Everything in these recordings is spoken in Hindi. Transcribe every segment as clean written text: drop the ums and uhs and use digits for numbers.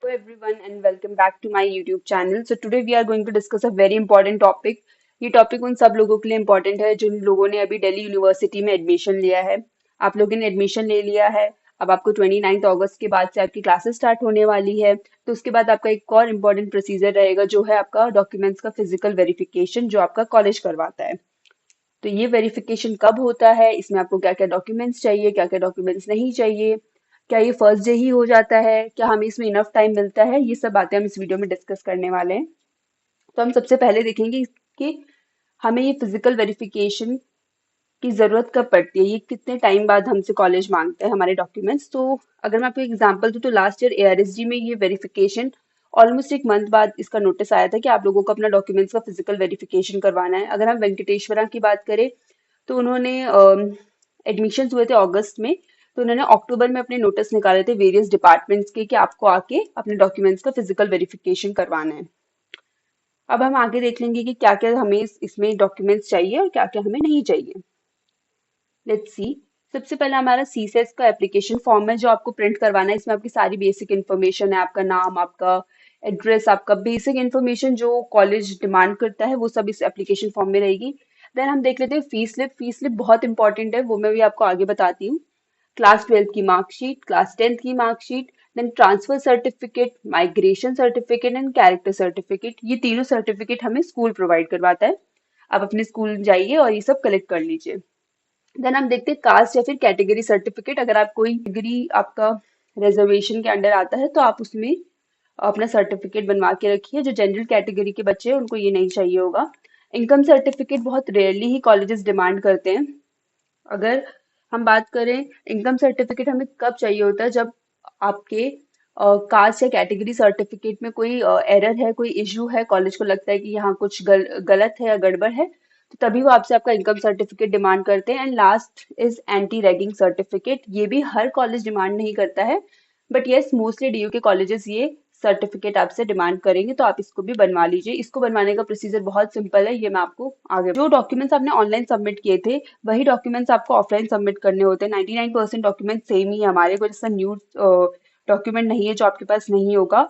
Hello everyone and welcome back to my YouTube channel. So today we are going to discuss a very important topic. ये टॉपिक उन सब लोगों के लिए इम्पोर्टेंट है जिन लोगों ने अभी दिल्ली यूनिवर्सिटी में एडमिशन लिया है। आप लोगों ने एडमिशन ले लिया है। अब आपको 29 अगस्त के बाद से आपकी क्लासेस स्टार्ट होने वाली है। तो उसके बाद आपका एक और इम्पोर्टेंट प्रोसीजर रहेगा जो है आपका डॉक्यूमेंट्स का फिजिकल वेरिफिकेशन जो आपका कॉलेज करवाता है। तो ये वेरिफिकेशन कब होता है, इसमें आपको क्या क्या डॉक्यूमेंट्स चाहिए, क्या क्या डॉक्यूमेंट्स नहीं चाहिए, क्या ये फर्स्ट डे ही हो जाता है, क्या हमें इसमें इनफ टाइम मिलता है, ये सब बातें हम इस वीडियो में डिस्कस करने वाले हैं। तो हम सबसे पहले देखेंगे कि हमें ये फिजिकल वेरिफिकेशन की जरूरत कब पड़ती है, ये कितने टाइम बाद हमसे कॉलेज मांगता है हमारे डॉक्यूमेंट्स। तो अगर मैं आपको एग्जांपल दूं तो लास्ट ईयर एआरएसजी में ये वेरिफिकेशन ऑलमोस्ट एक मंथ बाद इसका नोटिस आया था कि आप लोगों को अपना डॉक्यूमेंट्स का फिजिकल वेरिफिकेशन करवाना है। अगर हम वेंकटेश्वरा की बात करें तो उन्होंने एडमिशन हुए थे अगस्त में, तो उन्होंने अक्टूबर में अपने नोटिस निकाले थे वेरियस डिपार्टमेंट्स के कि आपको आके अपने डॉक्यूमेंट्स का फिजिकल वेरिफिकेशन करवाना है। अब हम आगे देख लेंगे कि क्या क्या हमें इसमें डॉक्यूमेंट्स चाहिए और क्या क्या हमें नहीं चाहिए। Let's see. सबसे पहले हमारा सीसेस का एप्लीकेशन फॉर्म है जो आपको प्रिंट करवाना है। इसमें आपकी सारी बेसिक इन्फॉर्मेशन है, आपका नाम, आपका एड्रेस, आपका बेसिक इन्फॉर्मेशन जो कॉलेज डिमांड करता है वो सब इस एप्लीकेशन फॉर्म में रहेगी। देन हम देख लेते हैं फीस स्लिप। फीस स्लिप बहुत इंपॉर्टेंट है, वो मैं भी आपको आगे बताती हूँ। क्लास 12 की मार्कशीट, क्लास 10th की marksheet, then transfer certificate, migration certificate and character certificate. ये तीनों सर्टिफिकेट हमें स्कूल प्रोवाइड करवाता है। आप अपने स्कूल जाइए और ये सब कलेक्ट कर लीजिए। देन हम देखते हैं कास्ट या फिर कैटेगरी सर्टिफिकेट। अगर आप कोई कैटेगरी आपका रिजर्वेशन के अंडर आता है तो आप उसमें अपना सर्टिफिकेट बनवा के रखिए। जो जनरल कैटेगरी के बच्चे हैं उनको ये नहीं चाहिए होगा। इनकम सर्टिफिकेट बहुत रेयरली ही कॉलेजेस डिमांड करते हैं। अगर हम बात करें इनकम सर्टिफिकेट हमें कब चाहिए होता है, जब आपके कास्ट या कैटेगरी सर्टिफिकेट में कोई एरर है, कोई इश्यू है, कॉलेज को लगता है कि यहाँ कुछ गलत है या गड़बड़ है, तो तभी वो आपसे आपका इनकम सर्टिफिकेट डिमांड करते हैं। And last is anti ragging certificate. ये भी हर कॉलेज डिमांड नहीं करता है, बट यस मोस्टली डीयू के कॉलेजेस ये सर्टिफिकेट आपसे डिमांड करेंगे, तो आप इसको भी बनवा लीजिए। इसको बनवाने का प्रोसीजर बहुत सिंपल है, ये मैं आपको आगे जो डॉक्यूमेंट्स आपने ऑनलाइन सबमिट किए थे वही डॉक्यूमेंट्स आपको ऑफलाइन सबमिट करने होते हैं। 99% डॉक्यूमेंट सेम ही है हमारे, कोई जैसा न्यू डॉक्यूमेंट नहीं है जो आपके पास नहीं होगा।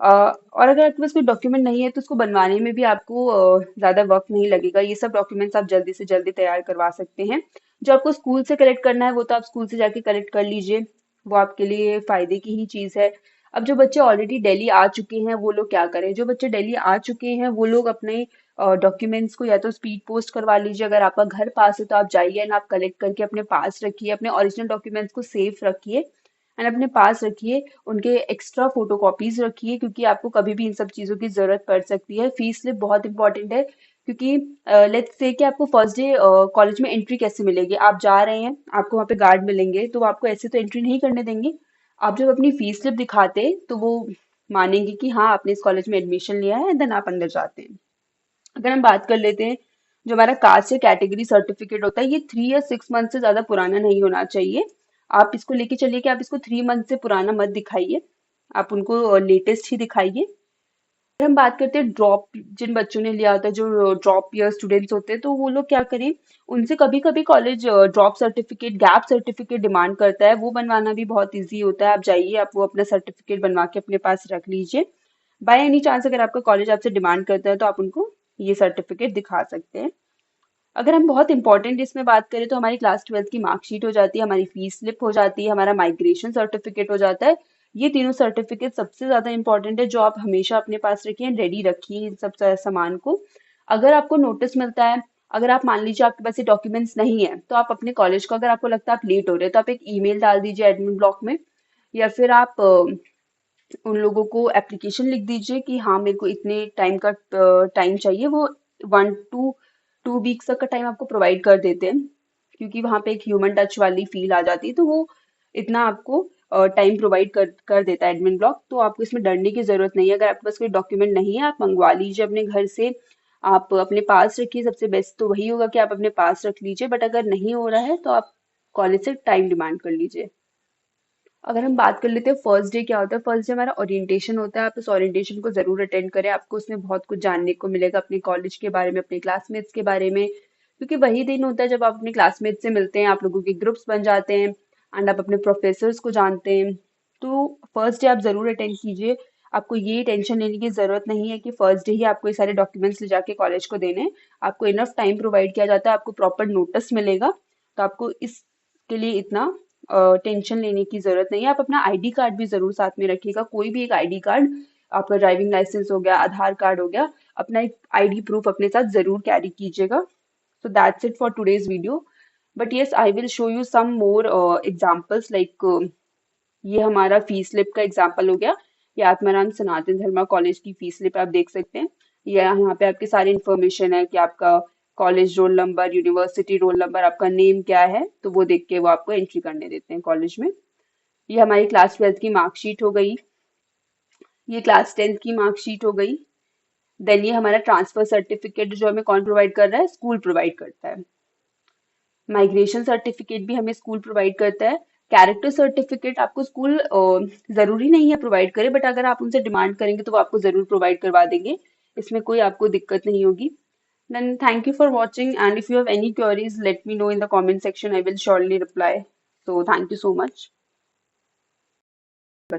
और अगर आपके पास कोई डॉक्यूमेंट नहीं है तो उसको बनवाने में भी आपको ज़्यादा वक्त नहीं लगेगा। ये सब डॉक्यूमेंट्स आप जल्दी से जल्दी तैयार करवा सकते हैं। जो आपको स्कूल से कलेक्ट करना है वो तो आप स्कूल से जाके कलेक्ट कर लीजिए, वो आपके लिए फायदे की ही चीज़ है। अब जो बच्चे ऑलरेडी दिल्ली आ चुके हैं वो लोग क्या करें। जो बच्चे दिल्ली आ चुके हैं वो लोग अपने डॉक्यूमेंट्स को या तो स्पीड पोस्ट करवा लीजिए। अगर आपका घर पास है तो आप जाइए एंड आप कलेक्ट करके अपने पास रखिए। अपने ओरिजिनल डॉक्यूमेंट्स को सेफ रखिए एंड अपने पास रखिए। उनके एक्स्ट्रा फोटो कॉपीज रखिए क्योंकि आपको कभी भी इन सब चीज़ों की ज़रूरत पड़ सकती है। फीस स्लिप बहुत इंपॉर्टेंट है क्योंकि लेट्स से कि आपको फर्स्ट डे कॉलेज में एंट्री कैसे मिलेगी। आप जा रहे हैं, आपको वहाँ पे गार्ड मिलेंगे तो वो आपको ऐसे तो एंट्री नहीं करने देंगे। आप जब अपनी फीस स्लिप दिखाते तो वो मानेंगे कि हाँ आपने इस कॉलेज में एडमिशन लिया है, देन आप अंदर जाते हैं। अगर हम बात कर लेते हैं जो हमारा कास्ट या कैटेगरी सर्टिफिकेट होता है, ये 3 या 6 मंथ से ज्यादा पुराना नहीं होना चाहिए। आप इसको लेके चलिए कि आप इसको 3 मंथ से पुराना मत दिखाइए, आप उनको लेटेस्ट ही दिखाइए। अगर हम बात करते हैं ड्रॉप, जिन बच्चों ने लिया होता है, जो ड्रॉप ईयर स्टूडेंट्स होते हैं, तो वो लोग क्या करें, उनसे कभी कभी college drop certificate, gap certificate demand करता है। वो बनवाना भी बहुत इजी होता है। आप जाइए, आप वो अपना सर्टिफिकेट बनवा के अपने पास रख लीजिए। बाय एनी चांस अगर आपका कॉलेज आपसे डिमांड करता है तो आप उनको ये सर्टिफिकेट दिखा सकते हैं। अगर हम बहुत इंपॉर्टेंट इसमें बात करें तो हमारी क्लास 12th की मार्कशीट हो जाती है, हमारी फीस स्लिप हो जाती है, हमारा माइग्रेशन सर्टिफिकेट हो जाता है। ये तीनों सर्टिफिकेट सबसे ज्यादा इंपॉर्टेंट है जो आप हमेशा अपने पास रखिए, रेडी रखिए इन सब सामान को। अगर आपको नोटिस मिलता है, अगर आप मान लीजिए आपके पास ये डॉक्यूमेंट्स नहीं है, तो आप अपने कॉलेज को, अगर आपको लगता है आप लेट हो रहे हैं, तो आप एक ईमेल डाल दीजिए एडमिन ब्लॉक में, या फिर आप उन लोगों को एप्लीकेशन लिख दीजिए कि हाँ मेरे को इतने टाइम का टाइम चाहिए। वो 1 to 2 वीक्स तक का टाइम आपको प्रोवाइड कर देते हैं क्योंकि वहाँ पे एक ह्यूमन टच वाली फील आ जाती है, तो वो इतना आपको टाइम प्रोवाइड कर देता है एडमिन ब्लॉक। तो आपको इसमें डरने की जरूरत नहीं है। अगर आपके पास कोई डॉक्यूमेंट नहीं है आप मंगवा लीजिए अपने घर से, आप अपने पास रखिए। सबसे बेस्ट तो वही होगा कि आप अपने पास रख लीजिए, बट अगर नहीं हो रहा है तो आप कॉलेज से टाइम डिमांड कर लीजिए। अगर हम बात कर लेते हैं फर्स्ट डे क्या होता है, फर्स्ट डे हमारा ओरिएंटेशन होता है। आप इस ओरिएंटेशन को जरूर अटेंड करें, आपको उसमें बहुत कुछ जानने को मिलेगा अपने कॉलेज के बारे में, अपने क्लासमेट्स के बारे में, क्योंकि वही दिन होता है जब आप अपने क्लासमेट्स से मिलते हैं, आप लोगों के ग्रुप्स बन जाते हैं एंड आप अपने प्रोफेसर्स को जानते हैं। तो फर्स्ट डे आप जरूर अटेंड कीजिए। आपको ये टेंशन लेने की जरूरत नहीं है कि फर्स्ट डे ही आपको ये सारे डॉक्यूमेंट्स ले जाके कॉलेज को देने हैं। आपको इनफ टाइम प्रोवाइड किया जाता है, आपको प्रॉपर नोटिस मिलेगा। तो आपको इसके लिए इतना टेंशन लेने की जरूरत नहीं है। आप अपना आईडी कार्ड भी जरूर साथ में रखिएगा, कोई भी एक आईडी कार्ड, आपका ड्राइविंग लाइसेंस हो गया, आधार कार्ड हो गया, अपना एक आईडी प्रूफ अपने साथ जरूर कैरी कीजिएगा। So that's it for today's video. But yes, I will show you some more examples like ये हमारा फी स्लिप का एग्जाम्पल हो गया। ये आत्माराम सनातन धर्मा कॉलेज की फी स्लिप आप देख सकते हैं। ये यहाँ पे आपके सारी इन्फॉर्मेशन है कि आपका college roll number, university roll number, आपका नेम क्या है, तो वो देख के वो आपको एंट्री करने देते हैं कॉलेज में। ये हमारी क्लास 12th की मार्कशीट हो गई। ये क्लास 10th की मार्कशीट हो गई। देन ये हमारा ट्रांसफर सर्टिफिकेट जो हमें कौन प्रोवाइड कर रहा है, स्कूल प्रोवाइड करता है। माइग्रेशन सर्टिफिकेट भी हमें स्कूल प्रोवाइड करता है। कैरेक्टर सर्टिफिकेट आपको स्कूल जरूरी नहीं है प्रोवाइड करे, बट अगर आप उनसे डिमांड करेंगे तो वो आपको जरूर प्रोवाइड करवा देंगे। इसमें कोई आपको दिक्कत नहीं होगी। Then thank you for watching, and if you have any queries, let me know in the comment section. I will surely reply. So thank you so much.